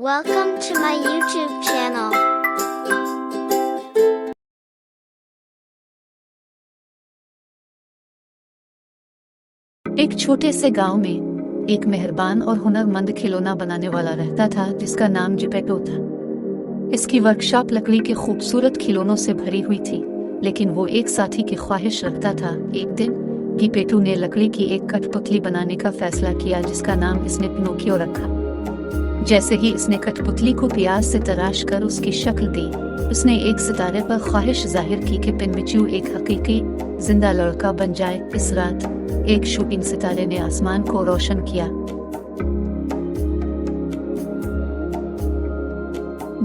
Welcome to my YouTube channel. एक छोटे से गांव में एक मेहरबान और हुनरमंद खिलौना बनाने वाला रहता था जिसका नाम जिपेटो था। इसकी वर्कशॉप लकड़ी के खूबसूरत खिलौनों से भरी हुई थी, लेकिन वो एक साथी की ख्वाहिश रखता था। एक दिन जिपेटो ने लकड़ी की एक कठपुतली बनाने का फैसला किया जिसका नाम इसने पिनोकियो रखा। जैसे ही इसने कठपुतली को प्यार से तराश कर उसकी शक्ल दी, उसने एक सितारे पर ख्वाहिश जाहिर की कि पिनोकियो एक हकीकी जिंदा लड़का बन जाए। इस रात एक शूटिंग सितारे ने आसमान को रोशन किया।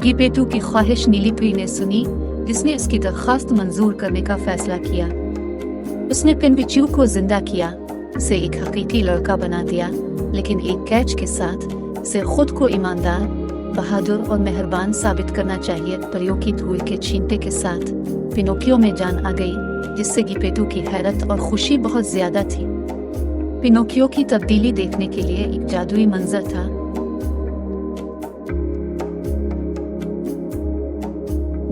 जिपेटो की ख्वाहिश नीलीपरी ने सुनी, जिसने इसकी दरख्वास्त मंजूर करने का फैसला किया। उसने पिनोकियो को जिंदा किया, इसे एक हकीकी लड़का बना दिया, लेकिन एक कैच के साथ, इसे खुद को ईमानदार, बहादुर और मेहरबान साबित करना चाहिए। परियों की धूल के छींटे के साथ पिनोकियो में जान आ गई, जिससे जिपेटो की हैरत और खुशी बहुत ज्यादा थी। पिनोकियो की तब्दीली देखने के लिए एक जादुई मंजर था।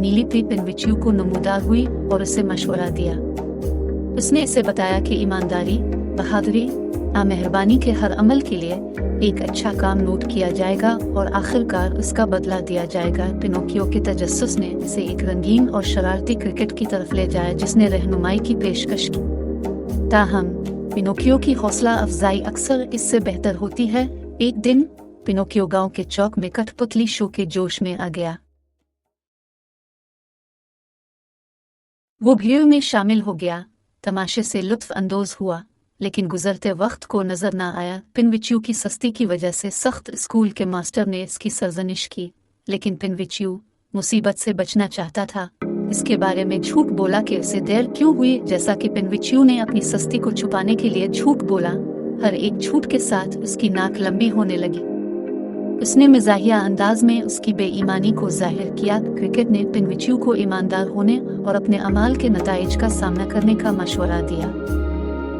नीलीपरी पिनोकियो को नमूदार हुई और उसे मशवरा दिया। उसने इसे बताया कि ईमानदारी, बहादुरी और मेहरबानी के हर अमल के लिए एक अच्छा काम नोट किया जाएगा और आखिरकार उसका बदला दिया जाएगा। पिनोकियो के तजस्सुस ने इसे एक रंगीन और शरारती क्रिकेट की तरफ ले जाया जिसने रहनुमाई की पेशकश की। ताहम पिनोकियो की हौसला अफजाई अक्सर इससे बेहतर होती है। एक दिन पिनोकियो गांव के चौक में कठपुतली शो के जोश में आ गया। वो भीड़ में शामिल हो गया, तमाशे से लुत्फ अंदोज हुआ, लेकिन गुजरते वक्त को नजर न आया। पिनोकियो की सस्ती की वजह से सख्त स्कूल के मास्टर ने इसकी सरजनिश की, लेकिन पिनोकियो मुसीबत से बचना चाहता था। इसके बारे में झूठ बोला कि उसे देर क्यों हुई। जैसा कि पिनोकियो ने अपनी सस्ती को छुपाने के लिए झूठ बोला, हर एक झूठ के साथ उसकी नाक लंबी होने लगी। उसने मजाहिया अंदाज में उसकी बेईमानी को जाहिर किया। क्रिकेट ने पिनोकियो को ईमानदार होने और अपने अमाल के नताइज का सामना करने का मशवरा दिया।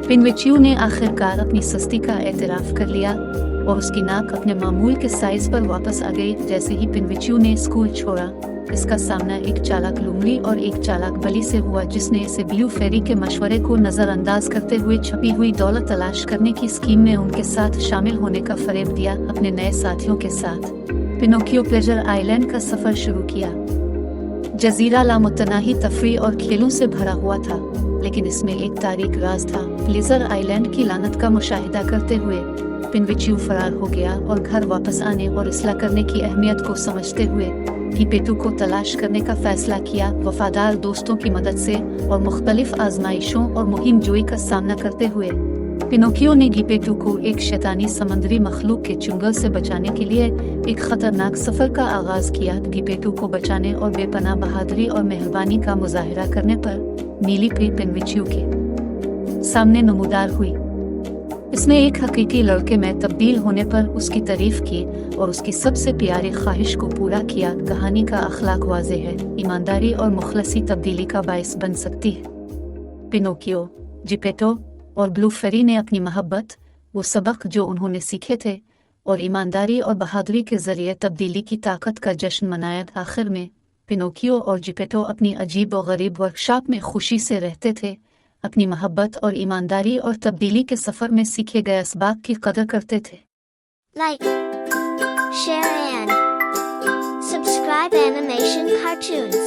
पिनोकियो ने आखिरकार अपनी सस्ती का एतराफ कर लिया और उसकी नाक अपने मामूल के साइज पर वापस आ गई। जैसे ही पिनोकियो ने स्कूल छोड़ा, इसका सामना एक चालाक लोमड़ी और एक चालाक बली से हुआ, जिसने इसे ब्लू फेरी के मशवरे को नजरअंदाज करते हुए छपी हुई दौलत तलाश करने की स्कीम में उनके साथ शामिल होने का फरेब दिया। अपने नए साथियों के साथ पिनोकियो प्लेजर आइलैंड का सफर शुरू किया। जजीरा लामुतनाही तफरी और खेलों से भरा हुआ था, लेकिन इसमें एक तारीक राज था। प्लेजर आइलैंड की लानत का मुशाहिदा करते हुए पिनोकियो फरार हो गया और घर वापस आने और इस्लाह करने की अहमियत को समझते हुए जिपेटो को तलाश करने का फैसला किया। वफादार दोस्तों की मदद से और मुख्तलिफ आजमाइशों और मुहिम जोई का सामना करते हुए पिनोकियो ने जिपेटो को एक शैतानी समुद्री मखलूक के चुंगल से बचाने के लिए एक खतरनाक सफर का आगाज किया। जिपेटो को बचाने और बेपनाह बहादुरी और मेहरबानी का मुजाहिरा करने पर नीलीपरी पिनोकियो के सामने नमूदार हुई। इसने एक हकीकी लड़के में तब्दील होने पर उसकी तारीफ की और उसकी सबसे प्यारी ख्वाहिश को पूरा किया। कहानी का अखलाक वाज़े है, ईमानदारी और मुखलसी तब्दीली का बाइस बन सकती है। पिनोकियो, जिपेटो और ब्लू फेरी ने अपनी मोहब्बत, वो सबक जो उन्होंने सीखे थे और ईमानदारी और बहादुरी के जरिए तब्दीली की ताकत का जश्न मनाया। आखिर में पिनोकियो और जिपेटो अपनी अजीब और गरीब वर्कशॉप में खुशी से रहते थे, अपनी मोहब्बत और ईमानदारी और तब्दीली के सफर में सीखे गए असबाब की कदर करते थे। Like, share and subscribe animation cartoons.